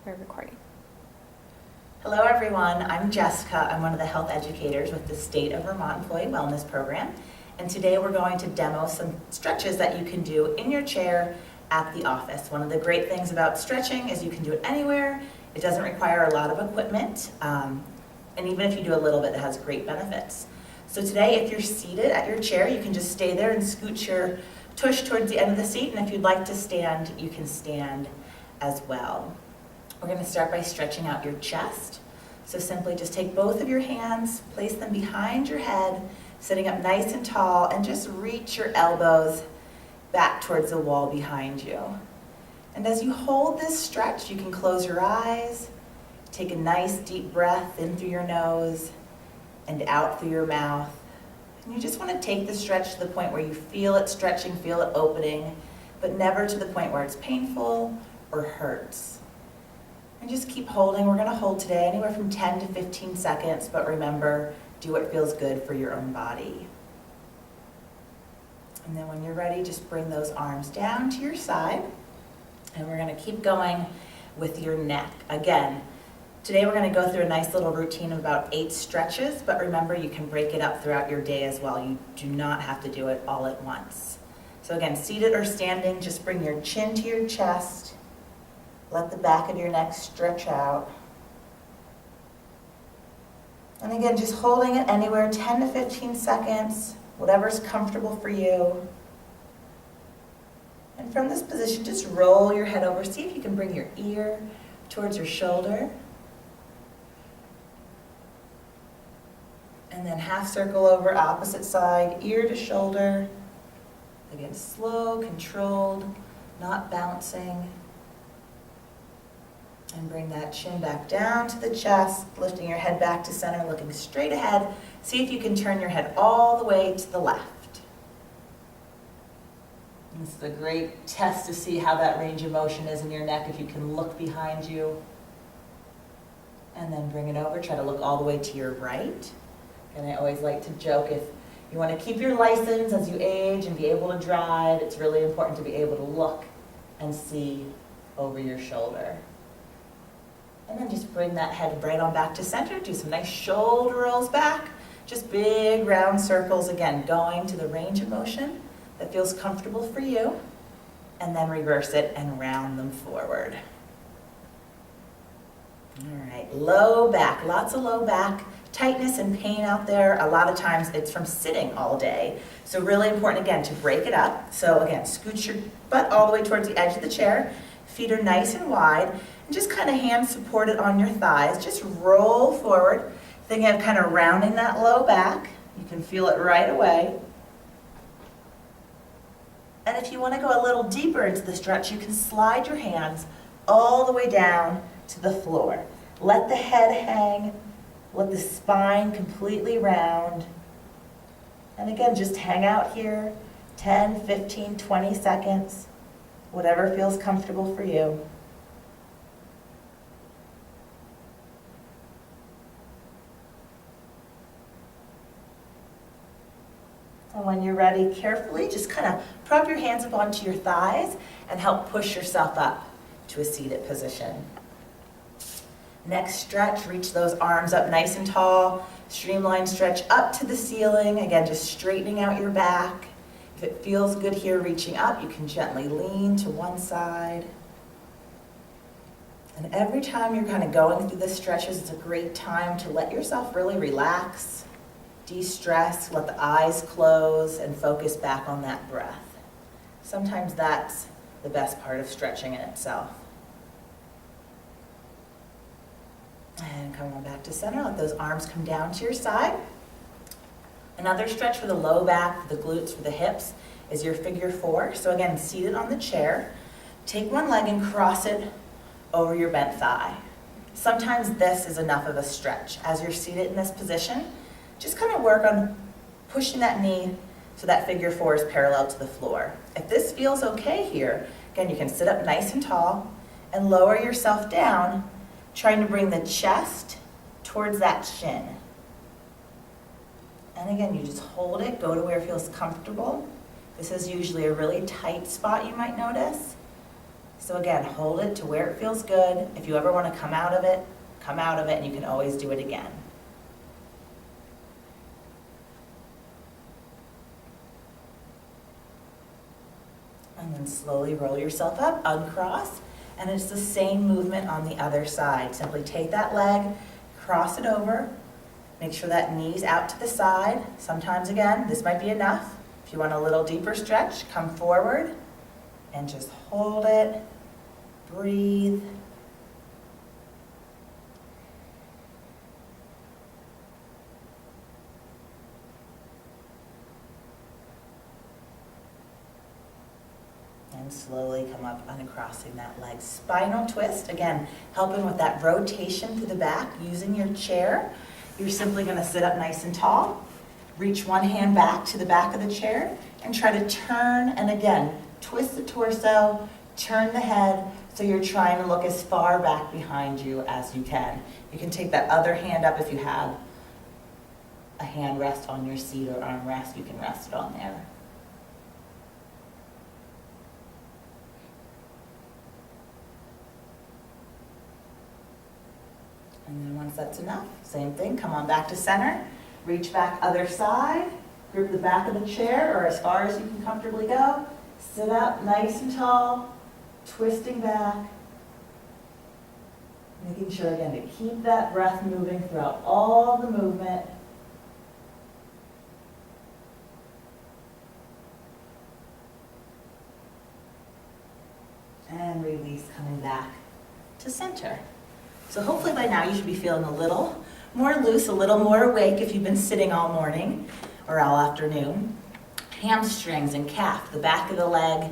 We're recording. Hello everyone, I'm Jessica. I'm one of the health educators with the State of Vermont Employee Wellness Program. And today we're going to demo some stretches that you can do in your chair at the office. One of the great things about stretching is you can do it anywhere. It doesn't require a lot of equipment. And even if you do a little bit, it has great benefits. So today, if you're seated at your chair, you can just stay there and scoot your tush towards the end of the seat. And if you'd like to stand, you can stand as well. We're going to start by stretching out your chest. So simply just take both of your hands, place them behind your head, sitting up nice and tall, and just reach your elbows back towards the wall behind you. And as you hold this stretch, you can close your eyes, take a nice deep breath in through your nose and out through your mouth. And you just want to take the stretch to the point where you feel it stretching, feel it opening, but never to the point where it's painful or hurts. And just keep holding. We're going to hold today anywhere from 10 to 15 seconds, but remember, do what feels good for your own body. And then when you're ready, just bring those arms down to your side. And we're going to keep going with your neck. Again, today we're going to go through a nice little routine of about 8 stretches, but remember, you can break it up throughout your day as well. You do not have to do it all at once. So again, seated or standing, just bring your chin to your chest. Let the back of your neck stretch out. And again, just holding it anywhere 10 to 15 seconds, whatever's comfortable for you. And from this position, just roll your head over. See if you can bring your ear towards your shoulder. And then half circle over, opposite side, ear to shoulder. Again, slow, controlled, not bouncing. And bring that chin back down to the chest, lifting your head back to center, looking straight ahead. See if you can turn your head all the way to the left. And this is a great test to see how that range of motion is in your neck, if you can look behind you. And then bring it over, try to look all the way to your right. And I always like to joke, if you want to keep your license as you age and be able to drive, it's really important to be able to look and see over your shoulder. And then just bring that head right on back to center. Do some nice shoulder rolls back. Just big round circles, again, going to the range of motion that feels comfortable for you. And then reverse it and round them forward. All right, low back, lots of low back tightness and pain out there. A lot of times it's from sitting all day. So really important, again, to break it up. So again, scoot your butt all the way towards the edge of the chair. Feet are nice and wide. And just kind of hands supported on your thighs. Just roll forward. Thinking of kind of rounding that low back. You can feel it right away. And if you want to go a little deeper into the stretch, you can slide your hands all the way down to the floor. Let the head hang. Let the spine completely round. And again, just hang out here 10, 15, 20 seconds. Whatever feels comfortable for you. And when you're ready, carefully just kind of prop your hands up onto your thighs and help push yourself up to a seated position. Next stretch, reach those arms up nice and tall. Streamline stretch up to the ceiling. Again, just straightening out your back. If it feels good here, reaching up, you can gently lean to one side. And every time you're kind of going through the stretches, it's a great time to let yourself really relax. De-stress, let the eyes close, and focus back on that breath. Sometimes that's the best part of stretching in itself. And come on back to center, let those arms come down to your side. Another stretch for the low back, for the glutes, for the hips, is your figure 4. So again, seated on the chair, take one leg and cross it over your bent thigh. Sometimes this is enough of a stretch. As you're seated in this position, just kind of work on pushing that knee so that figure 4 is parallel to the floor. If this feels okay here, again, you can sit up nice and tall and lower yourself down, trying to bring the chest towards that chin. And again, you just hold it, go to where it feels comfortable. This is usually a really tight spot, you might notice. So again, hold it to where it feels good. If you ever want to come out of it, and you can always do it again. And then slowly roll yourself up, uncross, and it's the same movement on the other side. Simply take that leg, cross it over, make sure that knee's out to the side. Sometimes, again, this might be enough. If you want a little deeper stretch, come forward and just hold it, breathe. And slowly come up, uncrossing that leg. Spinal twist, again, helping with that rotation through the back, using your chair. You're simply gonna sit up nice and tall, reach one hand back to the back of the chair, and try to turn, and again, twist the torso, turn the head, so you're trying to look as far back behind you as you can. You can take that other hand up if you have a hand rest on your seat or arm rest, you can rest it on there. And then once that's enough, same thing, come on back to center, reach back other side, grip the back of the chair or as far as you can comfortably go, sit up nice and tall, twisting back, making sure again to keep that breath moving throughout all the movement. And release, coming back to center. So hopefully by now you should be feeling a little more loose, a little more awake if you've been sitting all morning or all afternoon. Hamstrings and calf, the back of the leg.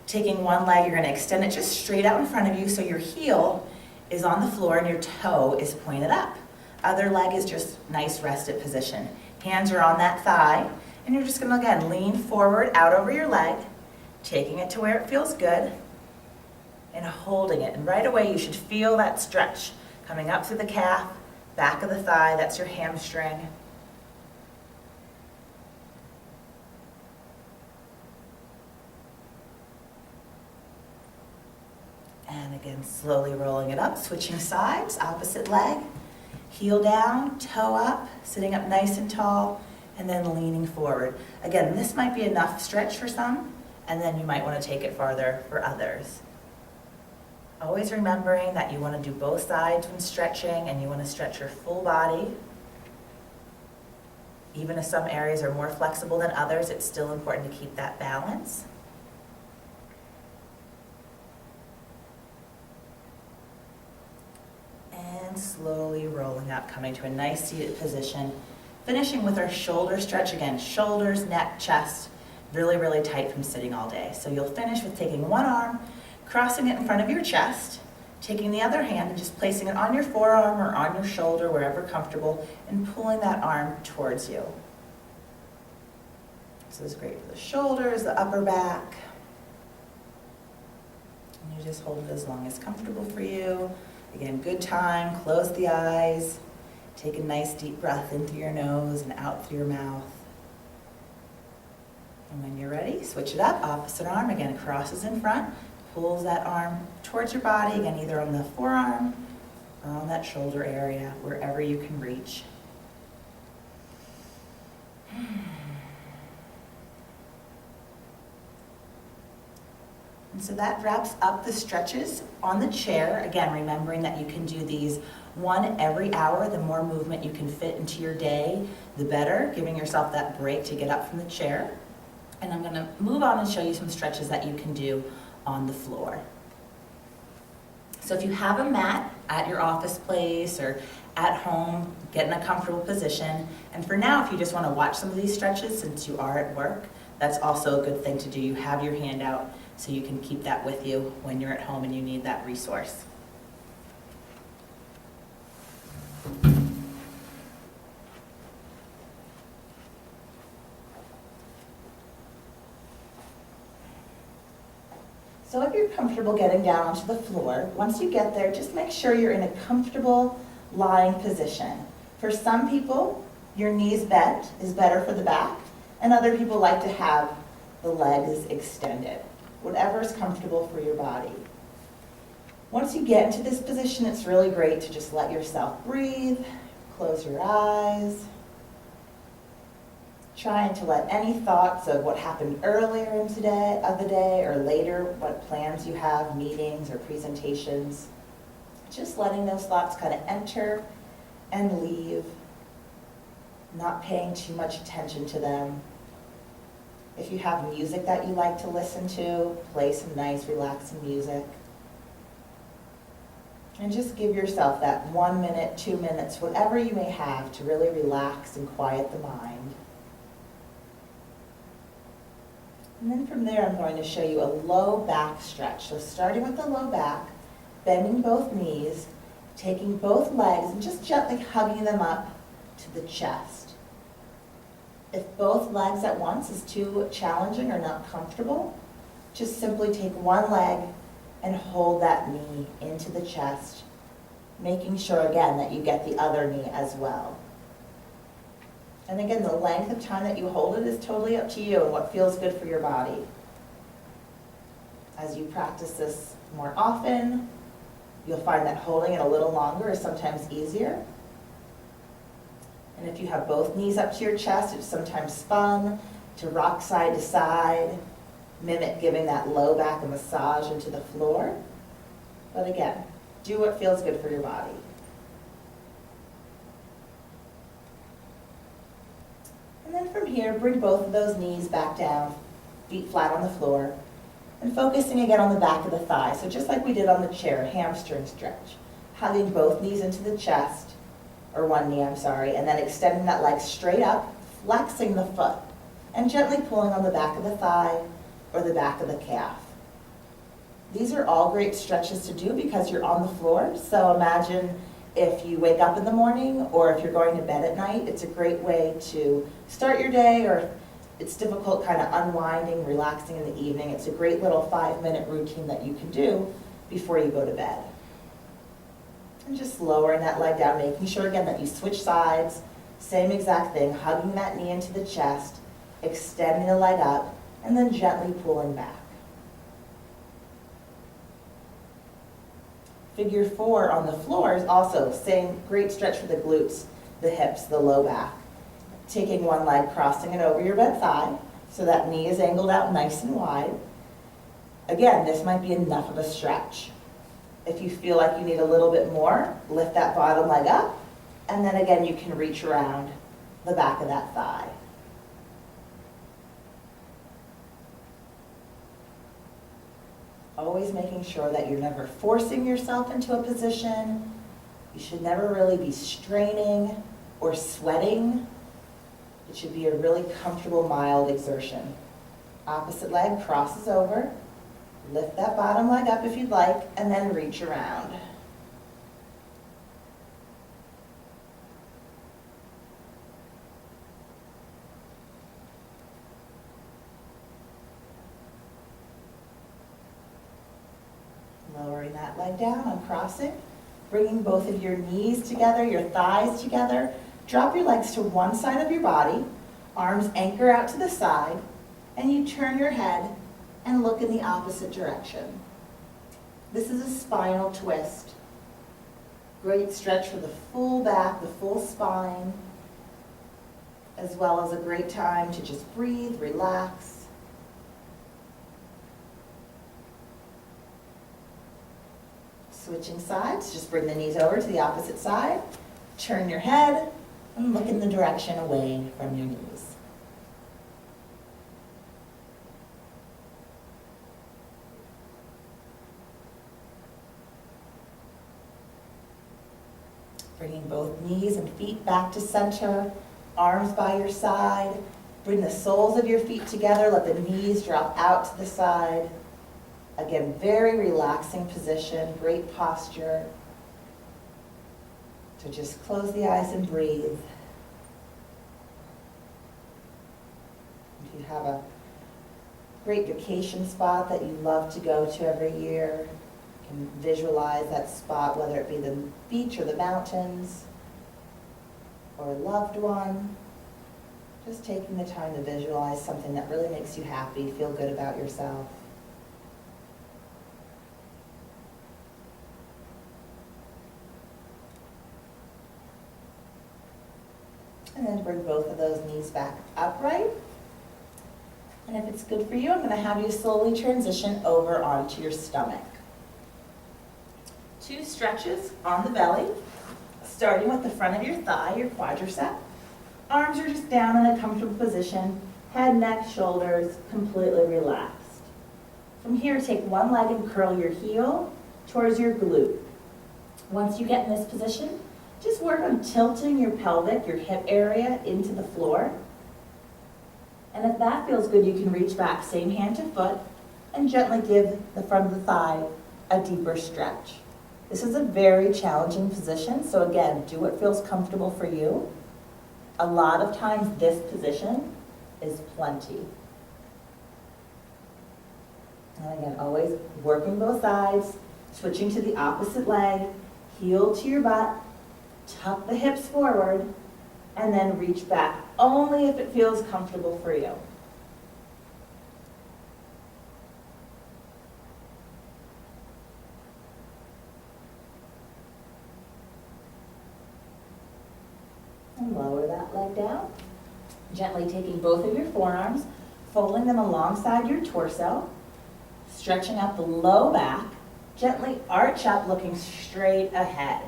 Taking one leg, you're gonna extend it just straight out in front of you so your heel is on the floor and your toe is pointed up. Other leg is just nice rested position. Hands are on that thigh and you're just gonna again lean forward out over your leg, taking it to where it feels good, and holding it. And right away you should feel that stretch coming up through the calf, back of the thigh, that's your hamstring. And again, slowly rolling it up, switching sides, opposite leg, heel down, toe up, sitting up nice and tall, and then leaning forward. Again, this might be enough stretch for some, and then you might want to take it farther for others. Always remembering that you want to do both sides when stretching and you want to stretch your full body. Even if some areas are more flexible than others, it's still important to keep that balance. And slowly rolling up, coming to a nice seated position. Finishing with our shoulder stretch again, shoulders, neck, chest, really, really tight from sitting all day. So you'll finish with taking one arm, crossing it in front of your chest, taking the other hand and just placing it on your forearm or on your shoulder, wherever comfortable, and pulling that arm towards you. So this is great for the shoulders, the upper back. And you just hold it as long as comfortable for you. Again, good time, close the eyes, take a nice deep breath in through your nose and out through your mouth. And when you're ready, switch it up, opposite arm, again, crosses in front, pulls that arm towards your body, again, either on the forearm or on that shoulder area, wherever you can reach. And so that wraps up the stretches on the chair. Again, remembering that you can do these one every hour. The more movement you can fit into your day, the better, giving yourself that break to get up from the chair. And I'm gonna move on and show you some stretches that you can do on the floor. So if you have a mat at your office place or at home, get in a comfortable position. And for now, if you just want to watch some of these stretches since you are at work, that's also a good thing to do. You have your hand out so you can keep that with you when you're at home and you need that resource. So if you're comfortable getting down onto the floor, once you get there, just make sure you're in a comfortable lying position. For some people, your knees bent is better for the back, and other people like to have the legs extended. Whatever is comfortable for your body. Once you get into this position, it's really great to just let yourself breathe, close your eyes, trying to let any thoughts of what happened earlier in the day or later, what plans you have, meetings or presentations, just letting those thoughts kind of enter and leave, not paying too much attention to them. If you have music that you like to listen to, play some nice, relaxing music. And just give yourself that 1 minute, 2 minutes, whatever you may have to really relax and quiet the mind. And then from there, I'm going to show you a low back stretch. So starting with the low back, bending both knees, taking both legs and just gently hugging them up to the chest. If both legs at once is too challenging or not comfortable, just simply take one leg and hold that knee into the chest, making sure again that you get the other knee as well. And again, the length of time that you hold it is totally up to you and what feels good for your body. As you practice this more often, you'll find that holding it a little longer is sometimes easier. And if you have both knees up to your chest, it's sometimes fun to rock side to side, mimic giving that low back a massage into the floor. But again, do what feels good for your body. And then from here, bring both of those knees back down, feet flat on the floor, and focusing again on the back of the thigh. So just like we did on the chair, hamstring stretch. Hugging both knees into the chest, or one knee, I'm sorry, and then extending that leg straight up, flexing the foot, and gently pulling on the back of the thigh or the back of the calf. These are all great stretches to do because you're on the floor. So imagine if you wake up in the morning or if you're going to bed at night, it's a great way to start your day, or if it's difficult kind of unwinding, relaxing in the evening. It's a great little 5-minute routine that you can do before you go to bed. And just lowering that leg down, making sure again that you switch sides, same exact thing, hugging that knee into the chest, extending the leg up, and then gently pulling back. Figure 4 on the floor is also same great stretch for the glutes, the hips, the low back. Taking one leg, crossing it over your bent thigh, so that knee is angled out nice and wide. Again, this might be enough of a stretch. If you feel like you need a little bit more, lift that bottom leg up, and then again you can reach around the back of that thigh. Always making sure that you're never forcing yourself into a position. You should never really be straining or sweating. It should be a really comfortable, mild exertion. Opposite leg crosses over. Lift that bottom leg up if you'd like, and then reach around. Lowering that leg down on crossing, bringing both of your knees together, your thighs together. Drop your legs to one side of your body, arms anchor out to the side, and you turn your head and look in the opposite direction. This is a spinal twist. Great stretch for the full back, the full spine, as well as a great time to just breathe, relax. Switching sides, just bring the knees over to the opposite side, turn your head, and look in the direction away from your knees. Bringing both knees and feet back to center, arms by your side. Bring the soles of your feet together, let the knees drop out to the side. Again, very relaxing position, great posture. So just close the eyes and breathe. If you have a great vacation spot that you love to go to every year, you can visualize that spot, whether it be the beach or the mountains or a loved one. Just taking the time to visualize something that really makes you happy, feel good about yourself. And then bring both of those knees back upright. And if it's good for you, I'm going to have you slowly transition over onto your stomach. 2 stretches on the belly, starting with the front of your thigh, your quadricep. Arms are just down in a comfortable position, head, neck, shoulders completely relaxed. From here, take one leg and curl your heel towards your glute. Once you get in this position, just work on tilting your pelvic, your hip area into the floor. And if that feels good, you can reach back, same hand to foot, and gently give the front of the thigh a deeper stretch. This is a very challenging position, so again, do what feels comfortable for you. A lot of times this position is plenty. And again, always working both sides, switching to the opposite leg, heel to your butt, tuck the hips forward, and then reach back, only if it feels comfortable for you. And lower that leg down. Gently taking both of your forearms, folding them alongside your torso, stretching out the low back, gently arch up looking straight ahead.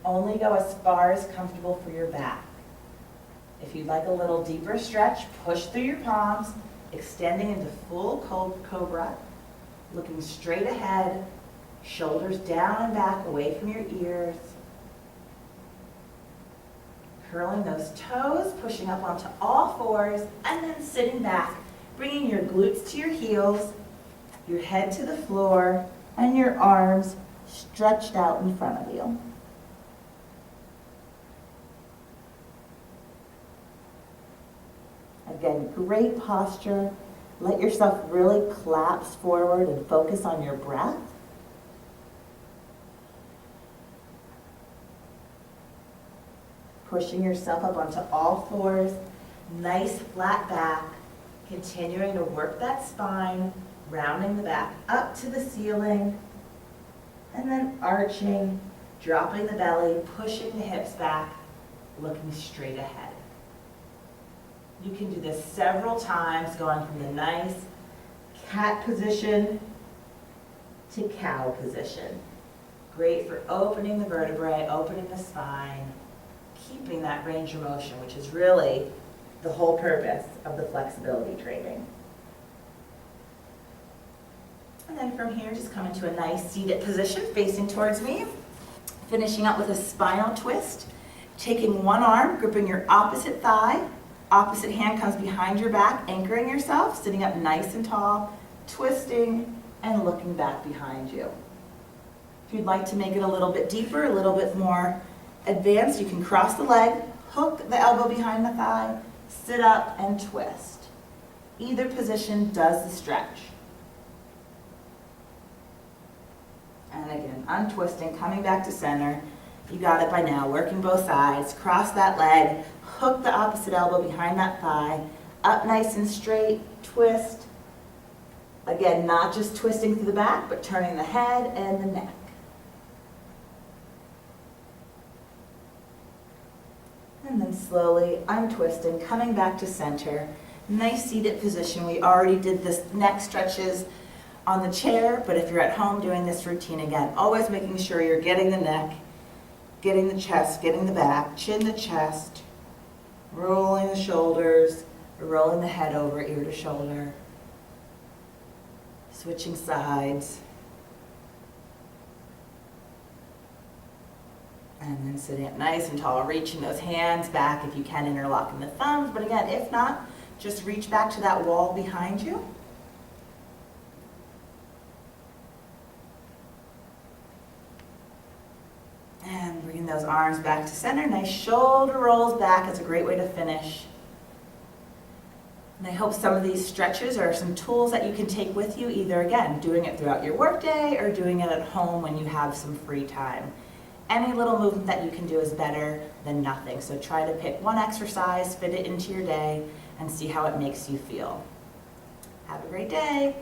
Only go as far as comfortable for your back. If you'd like a little deeper stretch, push through your palms, extending into full cobra, looking straight ahead, shoulders down and back away from your ears. Curling those toes, pushing up onto all fours, and then sitting back, bringing your glutes to your heels, your head to the floor, and your arms stretched out in front of you. Again, great posture. Let yourself really collapse forward and focus on your breath. Pushing yourself up onto all fours, nice flat back, continuing to work that spine, rounding the back up to the ceiling, and then arching, dropping the belly, pushing the hips back, looking straight ahead. You can do this several times, going from the nice cat position to cow position. Great for opening the vertebrae, opening the spine, keeping that range of motion, which is really the whole purpose of the flexibility training. And then from here, just come into a nice seated position, facing towards me. Finishing up with a spinal twist. Taking one arm, gripping your opposite thigh. Opposite hand comes behind your back, anchoring yourself, sitting up nice and tall, twisting and looking back behind you. If you'd like to make it a little bit deeper, a little bit more advanced, you can cross the leg, hook the elbow behind the thigh, sit up and twist. Either position does the stretch. And again, untwisting, coming back to center. You got it by now, working both sides. Cross that leg, hook the opposite elbow behind that thigh, up nice and straight, twist. Again, not just twisting through the back, but turning the head and the neck. And then slowly untwisting, coming back to center. Nice seated position. We already did this neck stretches on the chair, but if you're at home doing this routine again, always making sure you're getting the neck, getting the chest, getting the back, chin to chest, rolling the shoulders, rolling the head over ear to shoulder, switching sides, and then sitting up nice and tall, reaching those hands back if you can, interlocking the thumbs, but again, if not, just reach back to that wall behind you. And bringing those arms back to center. Nice shoulder rolls back. It's a great way to finish. And I hope some of these stretches are some tools that you can take with you, either again, doing it throughout your workday or doing it at home when you have some free time. Any little movement that you can do is better than nothing. So try to pick one exercise, fit it into your day, and see how it makes you feel. Have a great day.